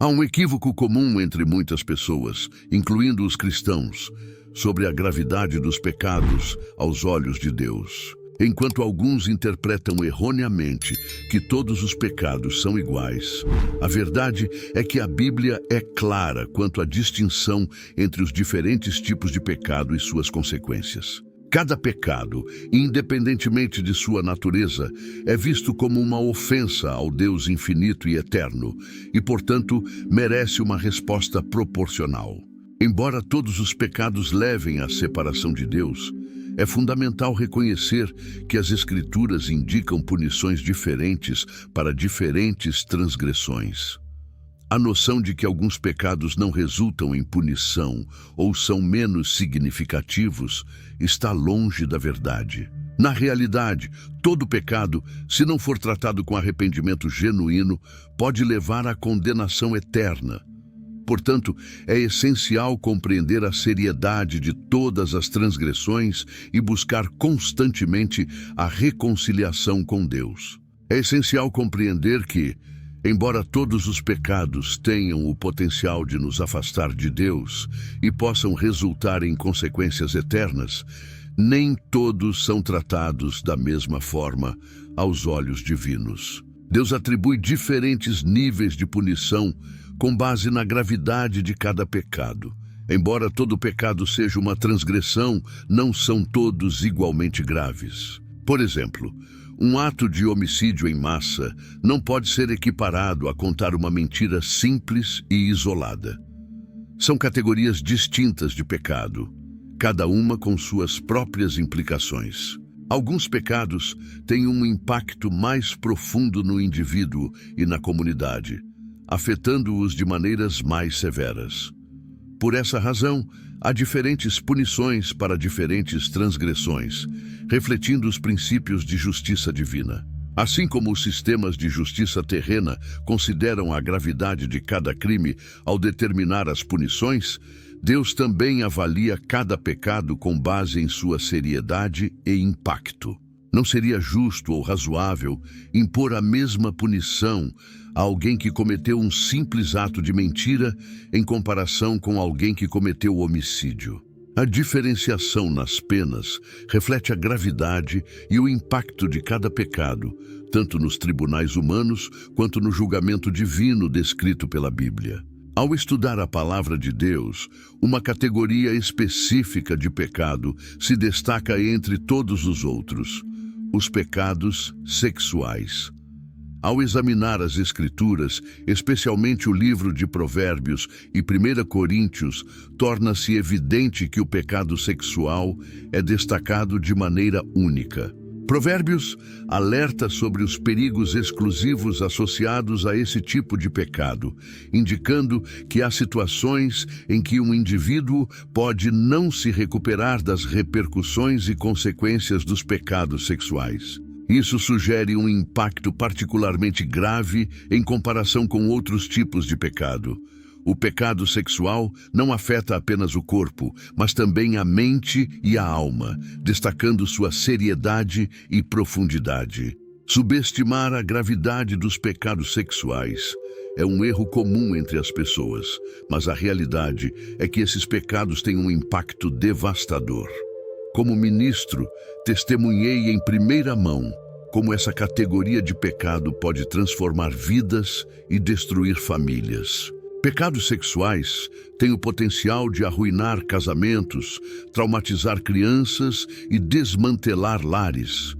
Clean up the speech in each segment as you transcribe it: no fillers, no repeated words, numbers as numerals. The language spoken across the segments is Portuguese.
Há um equívoco comum entre muitas pessoas, incluindo os cristãos, sobre a gravidade dos pecados aos olhos de Deus. Enquanto alguns interpretam erroneamente que todos os pecados são iguais, a verdade é que a Bíblia é clara quanto à distinção entre os diferentes tipos de pecado e suas consequências. Cada pecado, independentemente de sua natureza, é visto como uma ofensa ao Deus infinito e eterno e, portanto, merece uma resposta proporcional. Embora todos os pecados levem à separação de Deus, é fundamental reconhecer que as Escrituras indicam punições diferentes para diferentes transgressões. A noção de que alguns pecados não resultam em punição ou são menos significativos está longe da verdade. Na realidade, todo pecado, se não for tratado com arrependimento genuíno, pode levar à condenação eterna. Portanto, é essencial compreender a seriedade de todas as transgressões e buscar constantemente a reconciliação com Deus. É essencial compreender que, embora todos os pecados tenham o potencial de nos afastar de Deus e possam resultar em consequências eternas, nem todos são tratados da mesma forma aos olhos divinos. Deus atribui diferentes níveis de punição com base na gravidade de cada pecado. Embora todo pecado seja uma transgressão, não são todos igualmente graves. Por exemplo, um ato de homicídio em massa não pode ser equiparado a contar uma mentira simples e isolada. São categorias distintas de pecado, cada uma com suas próprias implicações. Alguns pecados têm um impacto mais profundo no indivíduo e na comunidade, afetando-os de maneiras mais severas. Por essa razão, há diferentes punições para diferentes transgressões, refletindo os princípios de justiça divina. Assim como os sistemas de justiça terrena consideram a gravidade de cada crime ao determinar as punições, Deus também avalia cada pecado com base em sua seriedade e impacto. Não seria justo ou razoável impor a mesma punição a alguém que cometeu um simples ato de mentira em comparação com alguém que cometeu homicídio. A diferenciação nas penas reflete a gravidade e o impacto de cada pecado, tanto nos tribunais humanos quanto no julgamento divino descrito pela Bíblia. Ao estudar a palavra de Deus, uma categoria específica de pecado se destaca entre todos os outros: os pecados sexuais. Ao examinar as Escrituras, especialmente o livro de Provérbios e 1 Coríntios, torna-se evidente que o pecado sexual é destacado de maneira única. Provérbios alerta sobre os perigos exclusivos associados a esse tipo de pecado, indicando que há situações em que um indivíduo pode não se recuperar das repercussões e consequências dos pecados sexuais. Isso sugere um impacto particularmente grave em comparação com outros tipos de pecado. O pecado sexual não afeta apenas o corpo, mas também a mente e a alma, destacando sua seriedade e profundidade. Subestimar a gravidade dos pecados sexuais é um erro comum entre as pessoas, mas a realidade é que esses pecados têm um impacto devastador. Como ministro, testemunhei em primeira mão como essa categoria de pecado pode transformar vidas e destruir famílias. Pecados sexuais têm o potencial de arruinar casamentos, traumatizar crianças e desmantelar lares.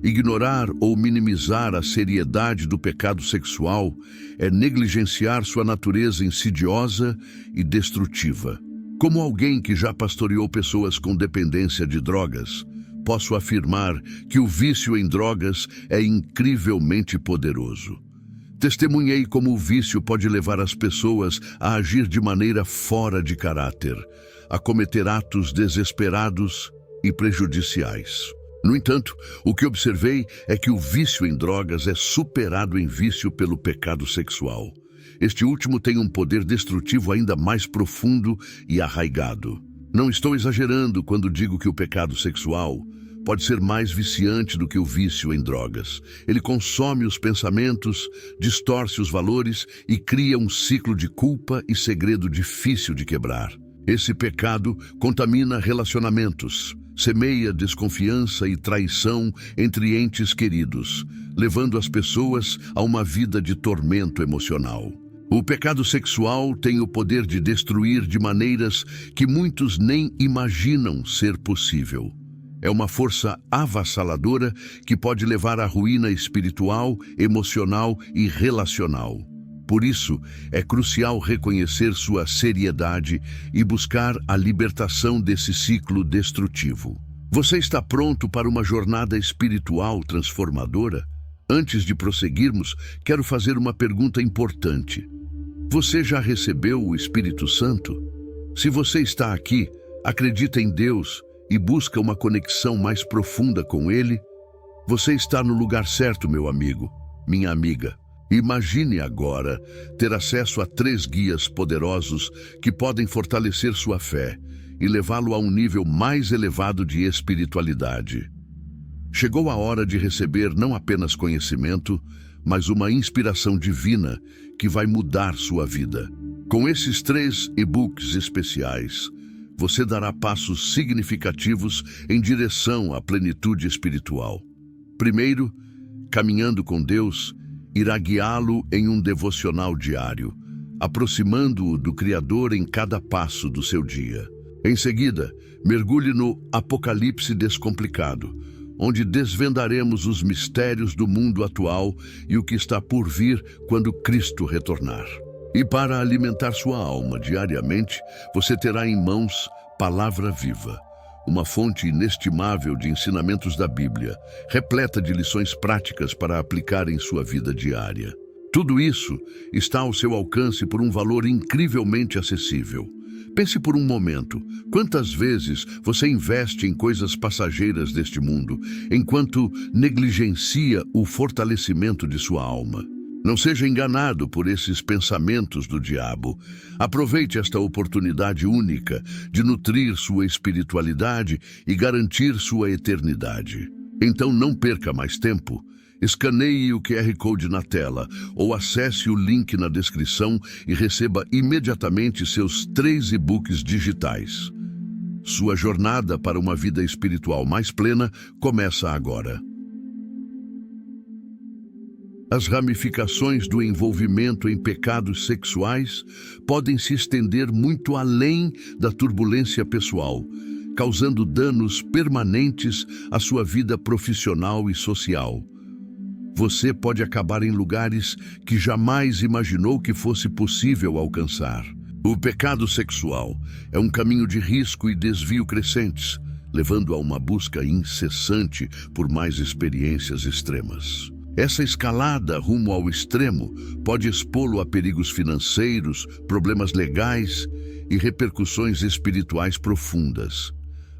Ignorar ou minimizar a seriedade do pecado sexual é negligenciar sua natureza insidiosa e destrutiva. Como alguém que já pastoreou pessoas com dependência de drogas, posso afirmar que o vício em drogas é incrivelmente poderoso. Testemunhei como o vício pode levar as pessoas a agir de maneira fora de caráter, a cometer atos desesperados e prejudiciais. No entanto, o que observei é que o vício em drogas é superado em vício pelo pecado sexual. Este último tem um poder destrutivo ainda mais profundo e arraigado. Não estou exagerando quando digo que o pecado sexual pode ser mais viciante do que o vício em drogas. Ele consome os pensamentos, distorce os valores e cria um ciclo de culpa e segredo difícil de quebrar. Esse pecado contamina relacionamentos, semeia desconfiança e traição entre entes queridos, levando as pessoas a uma vida de tormento emocional. O pecado sexual tem o poder de destruir de maneiras que muitos nem imaginam ser possível. É uma força avassaladora que pode levar à ruína espiritual, emocional e relacional. Por isso, é crucial reconhecer sua seriedade e buscar a libertação desse ciclo destrutivo. Você está pronto para uma jornada espiritual transformadora? Antes de prosseguirmos, quero fazer uma pergunta importante. Você já recebeu o Espírito Santo? Se você está aqui, acredita em Deus e busca uma conexão mais profunda com Ele, você está no lugar certo, meu amigo, minha amiga. Imagine agora ter acesso a 3 guias poderosos que podem fortalecer sua fé e levá-lo a um nível mais elevado de espiritualidade. Chegou a hora de receber não apenas conhecimento, mas uma inspiração divina que vai mudar sua vida. Com esses 3 e-books especiais, você dará passos significativos em direção à plenitude espiritual. Primeiro, Caminhando com Deus irá guiá-lo em um devocional diário, aproximando-o do Criador em cada passo do seu dia. Em seguida, mergulhe no Apocalipse Descomplicado, onde desvendaremos os mistérios do mundo atual e o que está por vir quando Cristo retornar. E para alimentar sua alma diariamente, você terá em mãos Palavra Viva, uma fonte inestimável de ensinamentos da Bíblia, repleta de lições práticas para aplicar em sua vida diária. Tudo isso está ao seu alcance por um valor incrivelmente acessível. Pense por um momento, quantas vezes você investe em coisas passageiras deste mundo, enquanto negligencia o fortalecimento de sua alma? Não seja enganado por esses pensamentos do diabo. Aproveite esta oportunidade única de nutrir sua espiritualidade e garantir sua eternidade. Então não perca mais tempo. Escaneie o QR Code na tela ou acesse o link na descrição e receba imediatamente seus 3 e-books digitais. Sua jornada para uma vida espiritual mais plena começa agora. As ramificações do envolvimento em pecados sexuais podem se estender muito além da turbulência pessoal, causando danos permanentes à sua vida profissional e social. Você pode acabar em lugares que jamais imaginou que fosse possível alcançar. O pecado sexual é um caminho de risco e desvio crescentes, levando a uma busca incessante por mais experiências extremas. Essa escalada rumo ao extremo pode expô-lo a perigos financeiros, problemas legais e repercussões espirituais profundas.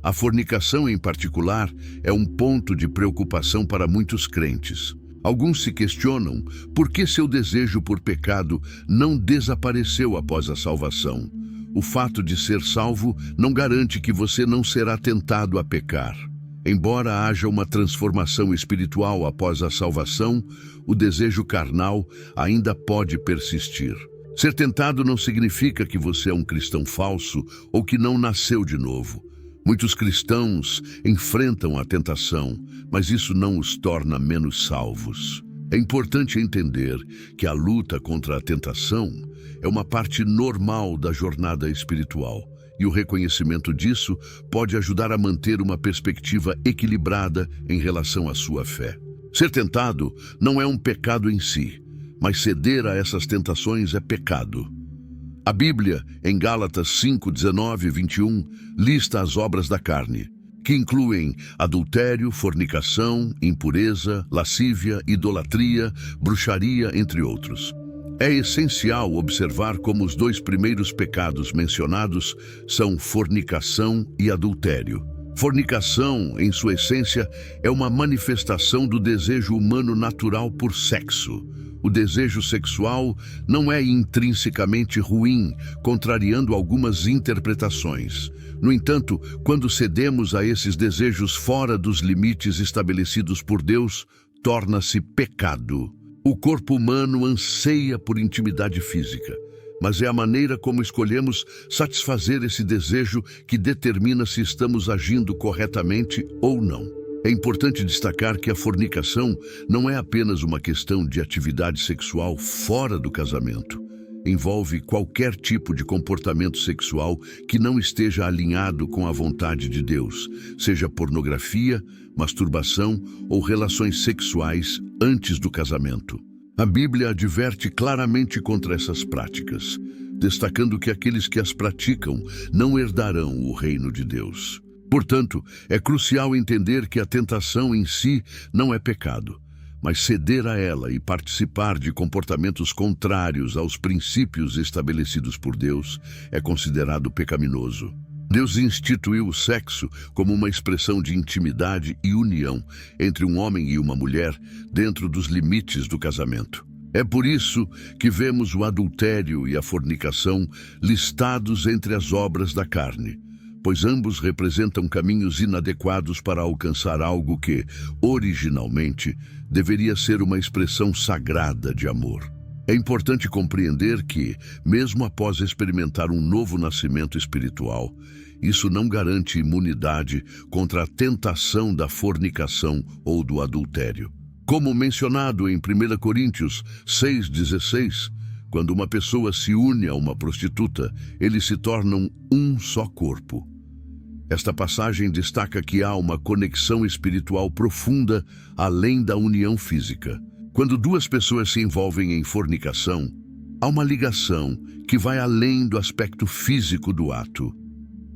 A fornicação, em particular, é um ponto de preocupação para muitos crentes. Alguns se questionam por que seu desejo por pecado não desapareceu após a salvação. O fato de ser salvo não garante que você não será tentado a pecar. Embora haja uma transformação espiritual após a salvação, o desejo carnal ainda pode persistir. Ser tentado não significa que você é um cristão falso ou que não nasceu de novo. Muitos cristãos enfrentam a tentação, mas isso não os torna menos salvos. É importante entender que a luta contra a tentação é uma parte normal da jornada espiritual. E o reconhecimento disso pode ajudar a manter uma perspectiva equilibrada em relação à sua fé. Ser tentado não é um pecado em si, mas ceder a essas tentações é pecado. A Bíblia, em Gálatas 5, 19 e 21, lista as obras da carne, que incluem adultério, fornicação, impureza, lascívia, idolatria, bruxaria, entre outros. É essencial observar como os 2 primeiros pecados mencionados são fornicação e adultério. Fornicação, em sua essência, é uma manifestação do desejo humano natural por sexo. O desejo sexual não é intrinsecamente ruim, contrariando algumas interpretações. No entanto, quando cedemos a esses desejos fora dos limites estabelecidos por Deus, torna-se pecado. O corpo humano anseia por intimidade física, mas é a maneira como escolhemos satisfazer esse desejo que determina se estamos agindo corretamente ou não. É importante destacar que a fornicação não é apenas uma questão de atividade sexual fora do casamento. Envolve qualquer tipo de comportamento sexual que não esteja alinhado com a vontade de Deus, seja pornografia, masturbação ou relações sexuais antes do casamento. A Bíblia adverte claramente contra essas práticas, destacando que aqueles que as praticam não herdarão o reino de Deus. Portanto, é crucial entender que a tentação em si não é pecado, mas ceder a ela e participar de comportamentos contrários aos princípios estabelecidos por Deus é considerado pecaminoso. Deus instituiu o sexo como uma expressão de intimidade e união entre um homem e uma mulher dentro dos limites do casamento. É por isso que vemos o adultério e a fornicação listados entre as obras da carne, pois ambos representam caminhos inadequados para alcançar algo que, originalmente, deveria ser uma expressão sagrada de amor. É importante compreender que, mesmo após experimentar um novo nascimento espiritual, isso não garante imunidade contra a tentação da fornicação ou do adultério. Como mencionado em 1 Coríntios 6,16, quando uma pessoa se une a uma prostituta, eles se tornam um só corpo. Esta passagem destaca que há uma conexão espiritual profunda além da união física. Quando duas pessoas se envolvem em fornicação, há uma ligação que vai além do aspecto físico do ato.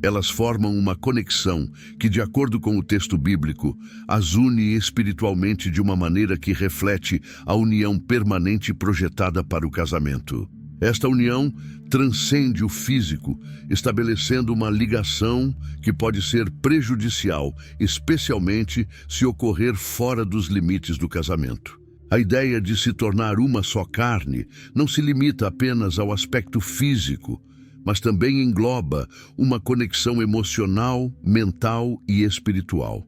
Elas formam uma conexão que, de acordo com o texto bíblico, as une espiritualmente de uma maneira que reflete a união permanente projetada para o casamento. Esta união transcende o físico, estabelecendo uma ligação que pode ser prejudicial, especialmente se ocorrer fora dos limites do casamento. A ideia de se tornar uma só carne não se limita apenas ao aspecto físico, mas também engloba uma conexão emocional, mental e espiritual.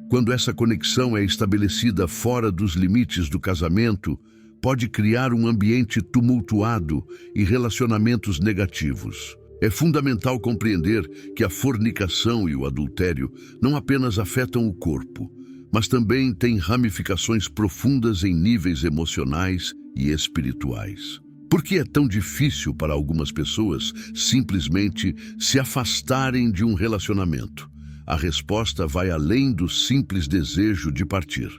Quando essa conexão é estabelecida fora dos limites do casamento, pode criar um ambiente tumultuado e relacionamentos negativos. É fundamental compreender que a fornicação e o adultério não apenas afetam o corpo, mas também têm ramificações profundas em níveis emocionais e espirituais. Por que é tão difícil para algumas pessoas simplesmente se afastarem de um relacionamento? A resposta vai além do simples desejo de partir.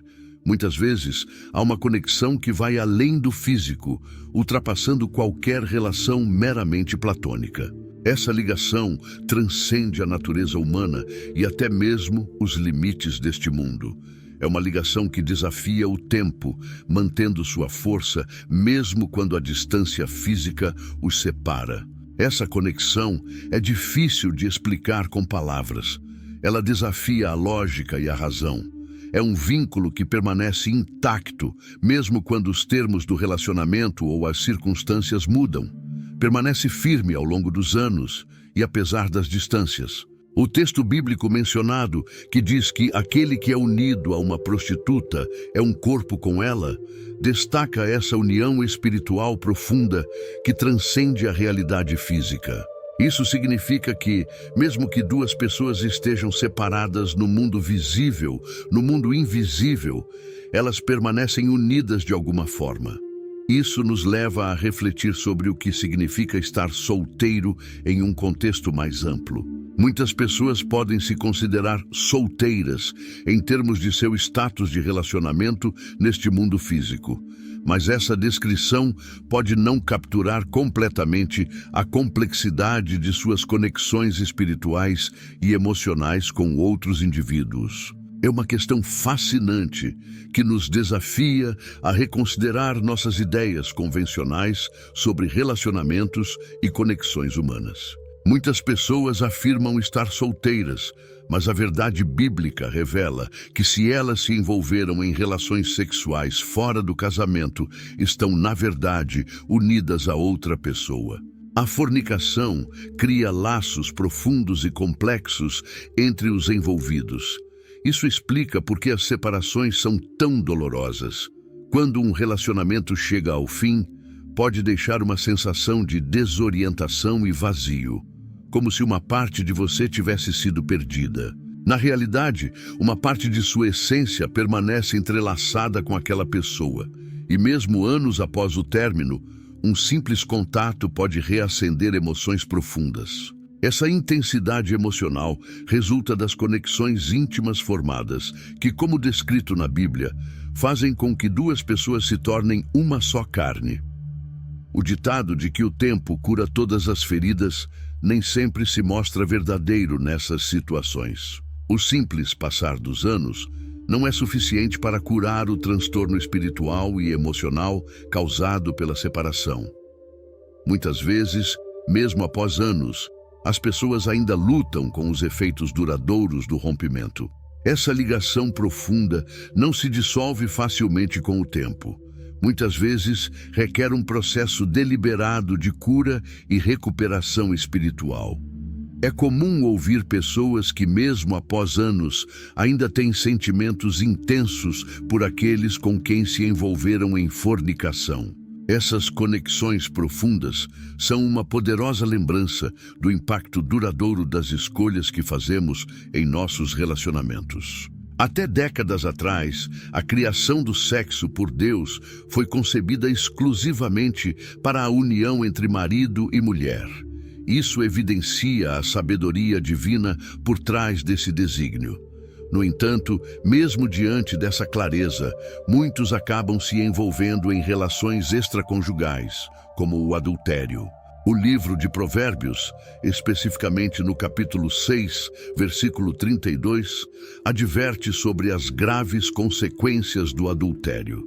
Muitas vezes, há uma conexão que vai além do físico, ultrapassando qualquer relação meramente platônica. Essa ligação transcende a natureza humana e até mesmo os limites deste mundo. É uma ligação que desafia o tempo, mantendo sua força mesmo quando a distância física os separa. Essa conexão é difícil de explicar com palavras. Ela desafia a lógica e a razão. É um vínculo que permanece intacto, mesmo quando os termos do relacionamento ou as circunstâncias mudam. Permanece firme ao longo dos anos e apesar das distâncias. O texto bíblico mencionado, que diz que aquele que é unido a uma prostituta é um corpo com ela, destaca essa união espiritual profunda que transcende a realidade física. Isso significa que, mesmo que duas pessoas estejam separadas no mundo visível, no mundo invisível, elas permanecem unidas de alguma forma. Isso nos leva a refletir sobre o que significa estar solteiro em um contexto mais amplo. Muitas pessoas podem se considerar solteiras em termos de seu status de relacionamento neste mundo físico, mas essa descrição pode não capturar completamente a complexidade de suas conexões espirituais e emocionais com outros indivíduos. É uma questão fascinante que nos desafia a reconsiderar nossas ideias convencionais sobre relacionamentos e conexões humanas. Muitas pessoas afirmam estar solteiras, mas a verdade bíblica revela que se elas se envolveram em relações sexuais fora do casamento, estão, na verdade, unidas a outra pessoa. A fornicação cria laços profundos e complexos entre os envolvidos. Isso explica por que as separações são tão dolorosas. Quando um relacionamento chega ao fim, pode deixar uma sensação de desorientação e vazio, como se uma parte de você tivesse sido perdida. Na realidade, uma parte de sua essência permanece entrelaçada com aquela pessoa, e mesmo anos após o término, um simples contato pode reacender emoções profundas. Essa intensidade emocional resulta das conexões íntimas formadas, que, como descrito na Bíblia, fazem com que duas pessoas se tornem uma só carne. O ditado de que o tempo cura todas as feridas nem sempre se mostra verdadeiro nessas situações. O simples passar dos anos não é suficiente para curar o transtorno espiritual e emocional causado pela separação. Muitas vezes, mesmo após anos, as pessoas ainda lutam com os efeitos duradouros do rompimento. Essa ligação profunda não se dissolve facilmente com o tempo. Muitas vezes requer um processo deliberado de cura e recuperação espiritual. É comum ouvir pessoas que, mesmo após anos, ainda têm sentimentos intensos por aqueles com quem se envolveram em fornicação. Essas conexões profundas são uma poderosa lembrança do impacto duradouro das escolhas que fazemos em nossos relacionamentos. Até décadas atrás, a criação do sexo por Deus foi concebida exclusivamente para a união entre marido e mulher. Isso evidencia a sabedoria divina por trás desse desígnio. No entanto, mesmo diante dessa clareza, muitos acabam se envolvendo em relações extraconjugais, como o adultério. O livro de Provérbios, especificamente no capítulo 6, versículo 32, adverte sobre as graves consequências do adultério.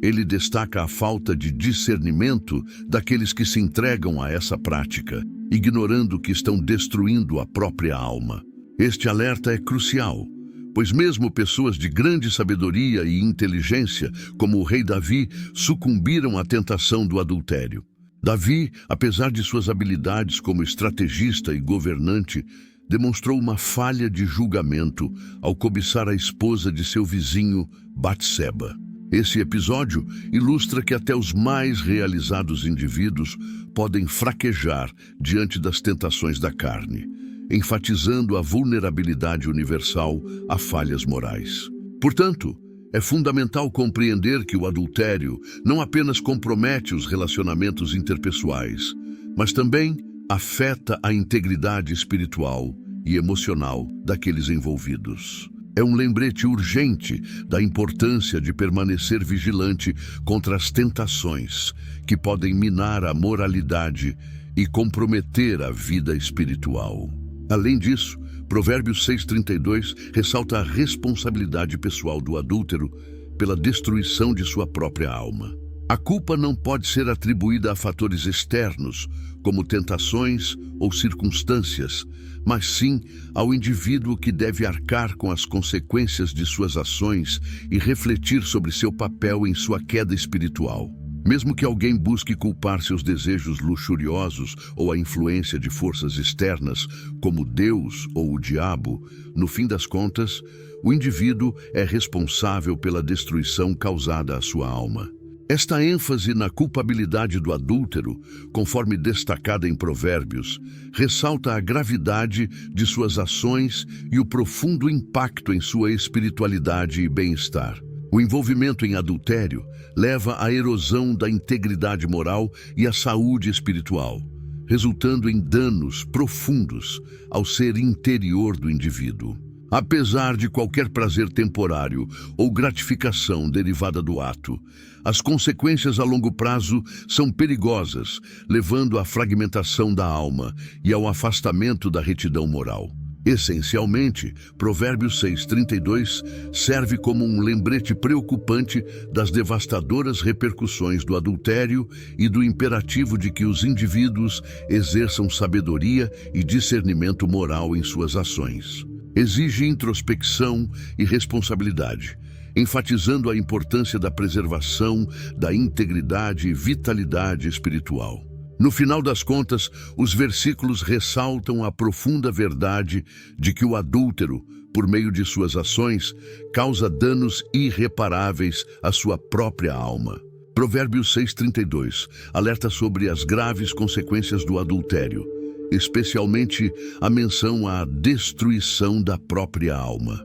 Ele destaca a falta de discernimento daqueles que se entregam a essa prática, ignorando que estão destruindo a própria alma. Este alerta é crucial, pois mesmo pessoas de grande sabedoria e inteligência, como o rei Davi, sucumbiram à tentação do adultério. Davi, apesar de suas habilidades como estrategista e governante, demonstrou uma falha de julgamento ao cobiçar a esposa de seu vizinho, Batseba. Esse episódio ilustra que até os mais realizados indivíduos podem fraquejar diante das tentações da carne, enfatizando a vulnerabilidade universal a falhas morais. Portanto, é fundamental compreender que o adultério não apenas compromete os relacionamentos interpessoais, mas também afeta a integridade espiritual e emocional daqueles envolvidos. É um lembrete urgente da importância de permanecer vigilante contra as tentações que podem minar a moralidade e comprometer a vida espiritual. Além disso, Provérbios 6:32 ressalta a responsabilidade pessoal do adúltero pela destruição de sua própria alma. A culpa não pode ser atribuída a fatores externos, como tentações ou circunstâncias, mas sim ao indivíduo que deve arcar com as consequências de suas ações e refletir sobre seu papel em sua queda espiritual. Mesmo que alguém busque culpar seus desejos luxuriosos ou a influência de forças externas, como Deus ou o diabo, no fim das contas, o indivíduo é responsável pela destruição causada à sua alma. Esta ênfase na culpabilidade do adúltero, conforme destacada em Provérbios, ressalta a gravidade de suas ações e o profundo impacto em sua espiritualidade e bem-estar. O envolvimento em adultério leva à erosão da integridade moral e à saúde espiritual, resultando em danos profundos ao ser interior do indivíduo. Apesar de qualquer prazer temporário ou gratificação derivada do ato, as consequências a longo prazo são perigosas, levando à fragmentação da alma e ao afastamento da retidão moral. Essencialmente, Provérbios 6:32 serve como um lembrete preocupante das devastadoras repercussões do adultério e do imperativo de que os indivíduos exerçam sabedoria e discernimento moral em suas ações. Exige introspecção e responsabilidade, enfatizando a importância da preservação da integridade e vitalidade espiritual. No final das contas, os versículos ressaltam a profunda verdade de que o adúltero, por meio de suas ações, causa danos irreparáveis à sua própria alma. Provérbios 6:32 alerta sobre as graves consequências do adultério, especialmente a menção à destruição da própria alma.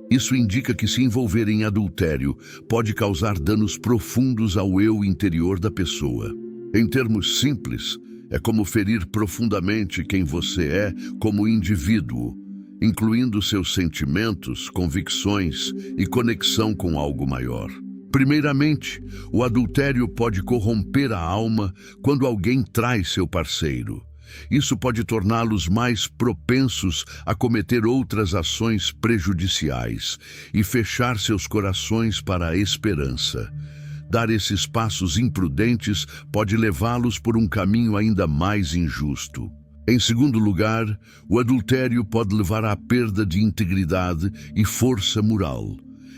Isso indica que se envolver em adultério pode causar danos profundos ao eu interior da pessoa. Em termos simples, é como ferir profundamente quem você é como indivíduo, incluindo seus sentimentos, convicções e conexão com algo maior. Primeiramente, o adultério pode corromper a alma quando alguém trai seu parceiro. Isso pode torná-los mais propensos a cometer outras ações prejudiciais e fechar seus corações para a esperança. Dar esses passos imprudentes pode levá-los por um caminho ainda mais injusto. Em segundo lugar, o adultério pode levar à perda de integridade e força moral.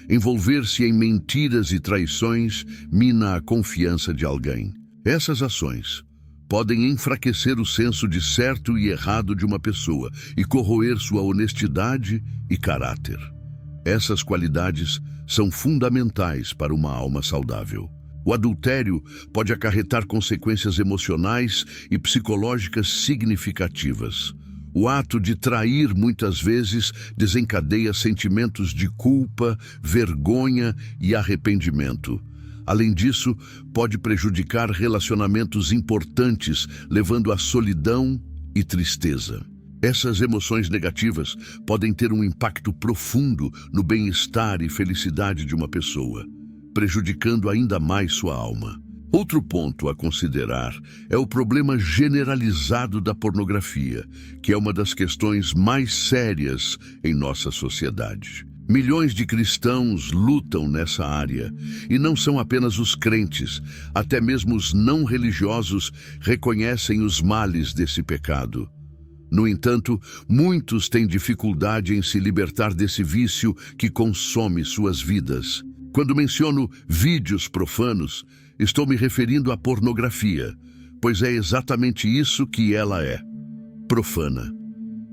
Envolver-se em mentiras e traições mina a confiança de alguém. Essas ações podem enfraquecer o senso de certo e errado de uma pessoa e corroer sua honestidade e caráter. Essas qualidades são fundamentais para uma alma saudável. O adultério pode acarretar consequências emocionais e psicológicas significativas. O ato de trair muitas vezes desencadeia sentimentos de culpa, vergonha e arrependimento. Além disso, pode prejudicar relacionamentos importantes, levando à solidão e tristeza. Essas emoções negativas podem ter um impacto profundo no bem-estar e felicidade de uma pessoa, prejudicando ainda mais sua alma. Outro ponto a considerar é o problema generalizado da pornografia, que é uma das questões mais sérias em nossa sociedade. Milhões de cristãos lutam nessa área, e não são apenas os crentes, até mesmo os não religiosos reconhecem os males desse pecado. No entanto, muitos têm dificuldade em se libertar desse vício que consome suas vidas. Quando menciono vídeos profanos, estou me referindo à pornografia, pois é exatamente isso que ela é: profana.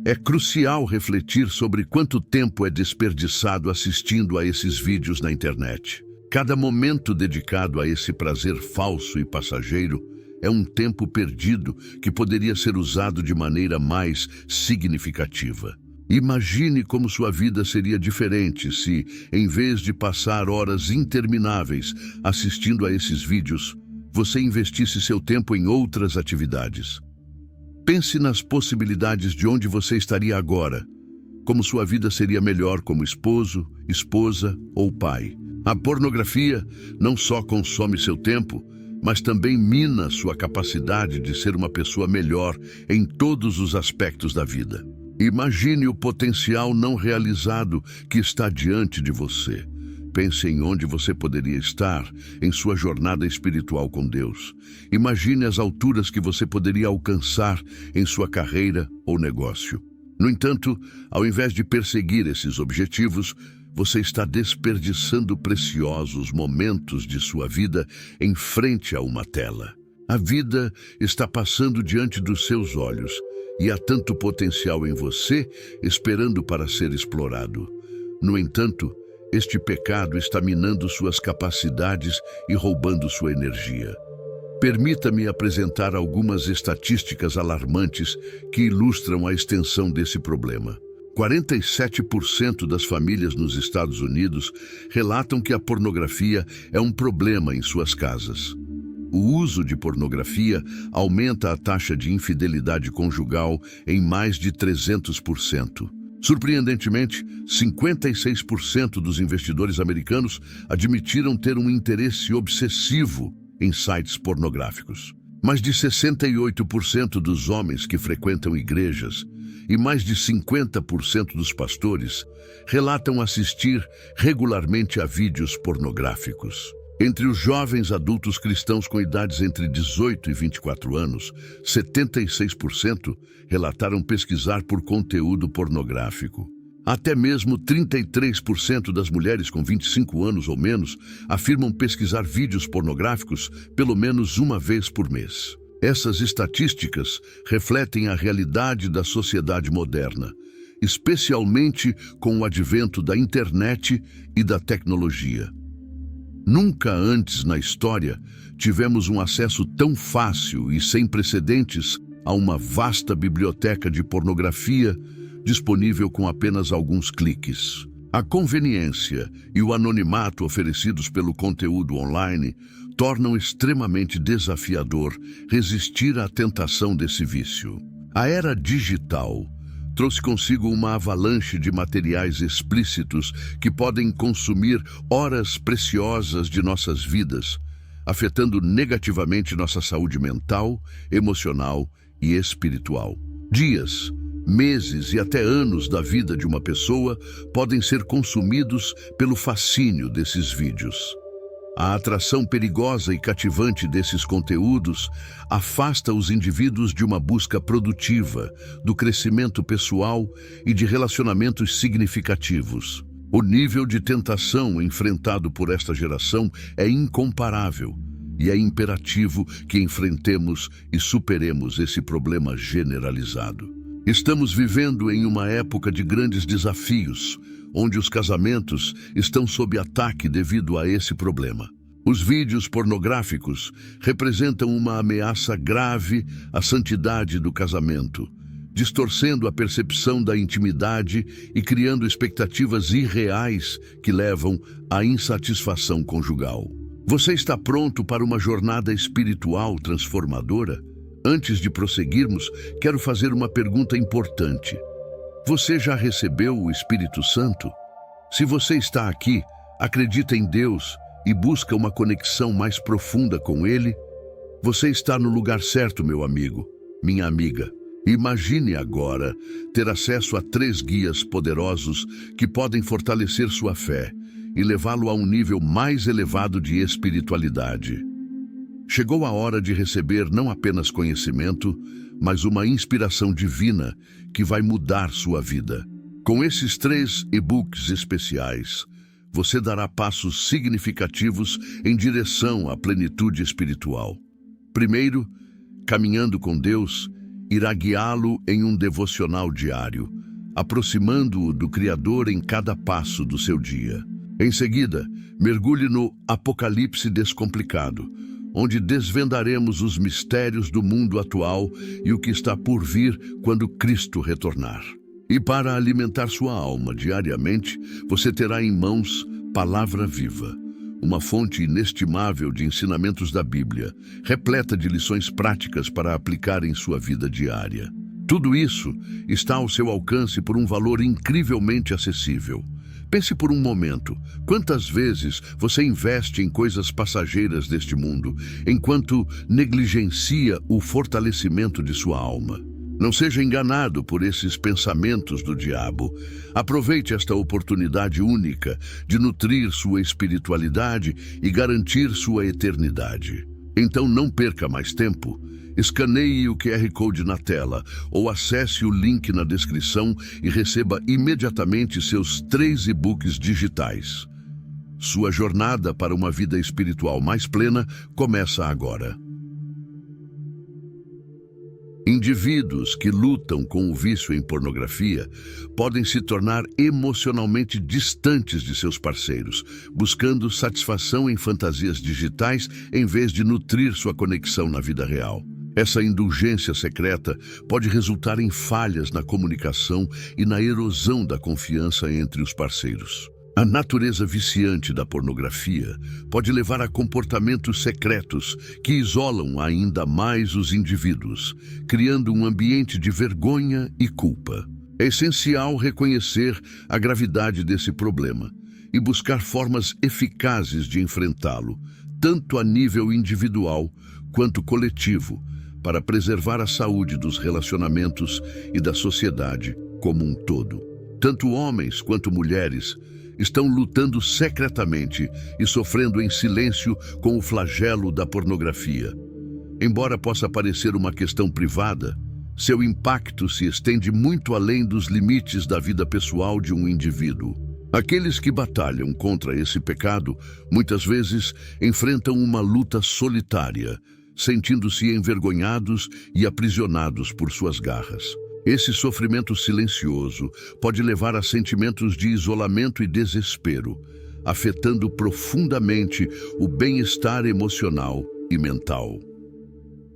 É crucial refletir sobre quanto tempo é desperdiçado assistindo a esses vídeos na internet. Cada momento dedicado a esse prazer falso e passageiro é um tempo perdido que poderia ser usado de maneira mais significativa. Imagine como sua vida seria diferente se, em vez de passar horas intermináveis assistindo a esses vídeos, você investisse seu tempo em outras atividades. Pense nas possibilidades de onde você estaria agora, como sua vida seria melhor como esposo, esposa ou pai. A pornografia não só consome seu tempo, mas também mina sua capacidade de ser uma pessoa melhor em todos os aspectos da vida. Imagine o potencial não realizado que está diante de você. Pense em onde você poderia estar em sua jornada espiritual com Deus. Imagine as alturas que você poderia alcançar em sua carreira ou negócio. No entanto, ao invés de perseguir esses objetivos, você está desperdiçando preciosos momentos de sua vida em frente a uma tela. A vida está passando diante dos seus olhos e há tanto potencial em você esperando para ser explorado. No entanto, este pecado está minando suas capacidades e roubando sua energia. Permita-me apresentar algumas estatísticas alarmantes que ilustram a extensão desse problema. 47% das famílias nos Estados Unidos relatam que a pornografia é um problema em suas casas. O uso de pornografia aumenta a taxa de infidelidade conjugal em mais de 300%. Surpreendentemente, 56% dos investidores americanos admitiram ter um interesse obsessivo em sites pornográficos. Mais de 68% dos homens que frequentam igrejas e mais de 50% dos pastores relatam assistir regularmente a vídeos pornográficos. Entre os jovens adultos cristãos com idades entre 18 e 24 anos, 76% relataram pesquisar por conteúdo pornográfico. Até mesmo 33% das mulheres com 25 anos ou menos afirmam pesquisar vídeos pornográficos pelo menos uma vez por mês. Essas estatísticas refletem a realidade da sociedade moderna, especialmente com o advento da internet e da tecnologia. Nunca antes na história tivemos um acesso tão fácil e sem precedentes a uma vasta biblioteca de pornografia disponível com apenas alguns cliques. A conveniência e o anonimato oferecidos pelo conteúdo online tornam extremamente desafiador resistir à tentação desse vício. A era digital trouxe consigo uma avalanche de materiais explícitos que podem consumir horas preciosas de nossas vidas, afetando negativamente nossa saúde mental, emocional e espiritual. Dias, meses e até anos da vida de uma pessoa podem ser consumidos pelo fascínio desses vídeos. A atração perigosa e cativante desses conteúdos afasta os indivíduos de uma busca produtiva, do crescimento pessoal e de relacionamentos significativos. O nível de tentação enfrentado por esta geração é incomparável e é imperativo que enfrentemos e superemos esse problema generalizado. Estamos vivendo em uma época de grandes desafios, onde os casamentos estão sob ataque devido a esse problema. Os vídeos pornográficos representam uma ameaça grave à santidade do casamento, distorcendo a percepção da intimidade e criando expectativas irreais que levam à insatisfação conjugal. Você está pronto para uma jornada espiritual transformadora? Antes de prosseguirmos, quero fazer uma pergunta importante. Você já recebeu o Espírito Santo? Se você está aqui, acredita em Deus e busca uma conexão mais profunda com Ele, você está no lugar certo, meu amigo, minha amiga. Imagine agora ter acesso a 3 guias poderosos que podem fortalecer sua fé e levá-lo a um nível mais elevado de espiritualidade. Chegou a hora de receber não apenas conhecimento, mas uma inspiração divina que vai mudar sua vida. Com esses 3 e-books especiais, você dará passos significativos em direção à plenitude espiritual. Primeiro, Caminhando com Deus irá guiá-lo em um devocional diário, aproximando-o do Criador em cada passo do seu dia. Em seguida, mergulhe no Apocalipse Descomplicado, onde desvendaremos os mistérios do mundo atual e o que está por vir quando Cristo retornar. E para alimentar sua alma diariamente, você terá em mãos Palavra Viva, uma fonte inestimável de ensinamentos da Bíblia, repleta de lições práticas para aplicar em sua vida diária. Tudo isso está ao seu alcance por um valor incrivelmente acessível. Pense por um momento, quantas vezes você investe em coisas passageiras deste mundo, enquanto negligencia o fortalecimento de sua alma? Não seja enganado por esses pensamentos do diabo. Aproveite esta oportunidade única de nutrir sua espiritualidade e garantir sua eternidade. Então não perca mais tempo. Escaneie o QR Code na tela ou acesse o link na descrição e receba imediatamente seus 3 e-books digitais. Sua jornada para uma vida espiritual mais plena começa agora. Indivíduos que lutam com o vício em pornografia podem se tornar emocionalmente distantes de seus parceiros, buscando satisfação em fantasias digitais em vez de nutrir sua conexão na vida real. Essa indulgência secreta pode resultar em falhas na comunicação e na erosão da confiança entre os parceiros. A natureza viciante da pornografia pode levar a comportamentos secretos que isolam ainda mais os indivíduos, criando um ambiente de vergonha e culpa. É essencial reconhecer a gravidade desse problema e buscar formas eficazes de enfrentá-lo, tanto a nível individual quanto coletivo para preservar a saúde dos relacionamentos e da sociedade como um todo. Tanto homens quanto mulheres estão lutando secretamente e sofrendo em silêncio com o flagelo da pornografia. Embora possa parecer uma questão privada, seu impacto se estende muito além dos limites da vida pessoal de um indivíduo. Aqueles que batalham contra esse pecado muitas vezes enfrentam uma luta solitária, sentindo-se envergonhados e aprisionados por suas garras. Esse sofrimento silencioso pode levar a sentimentos de isolamento e desespero, afetando profundamente o bem-estar emocional e mental.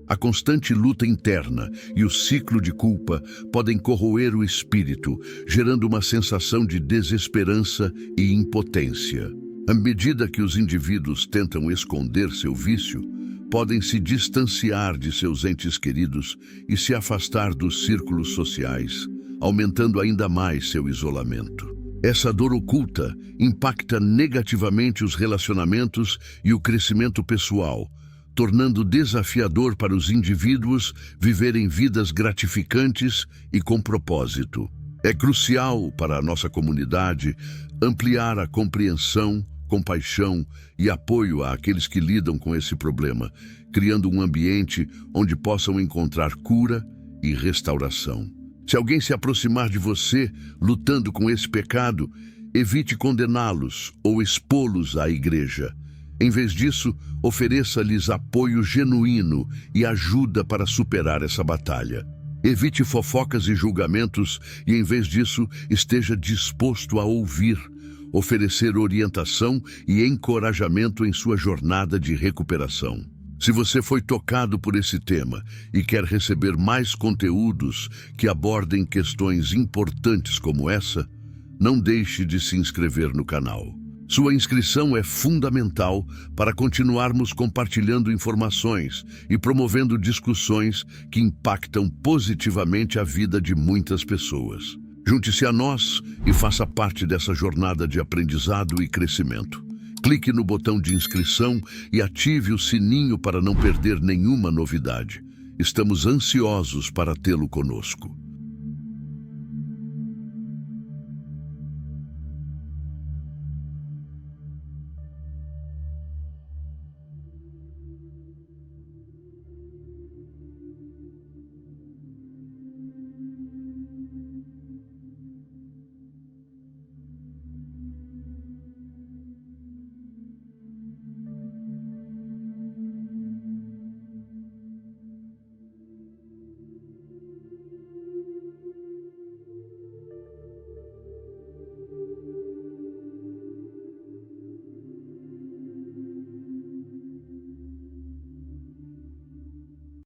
A constante luta interna e o ciclo de culpa podem corroer o espírito, gerando uma sensação de desesperança e impotência. À medida que os indivíduos tentam esconder seu vício, podem se distanciar de seus entes queridos e se afastar dos círculos sociais, aumentando ainda mais seu isolamento. Essa dor oculta impacta negativamente os relacionamentos e o crescimento pessoal, tornando desafiador para os indivíduos viverem vidas gratificantes e com propósito. É crucial para a nossa comunidade ampliar a compreensão, compaixão e apoio àqueles que lidam com esse problema, criando um ambiente onde possam encontrar cura e restauração. Se alguém se aproximar de você lutando com esse pecado, evite condená-los ou expô-los à igreja. Em vez disso, ofereça-lhes apoio genuíno e ajuda para superar essa batalha. Evite fofocas e julgamentos e, em vez disso, esteja disposto a ouvir, oferecer orientação e encorajamento em sua jornada de recuperação. Se você foi tocado por esse tema e quer receber mais conteúdos que abordem questões importantes como essa, não deixe de se inscrever no canal. Sua inscrição é fundamental para continuarmos compartilhando informações e promovendo discussões que impactam positivamente a vida de muitas pessoas. Junte-se a nós e faça parte dessa jornada de aprendizado e crescimento. Clique no botão de inscrição e ative o sininho para não perder nenhuma novidade. Estamos ansiosos para tê-lo conosco.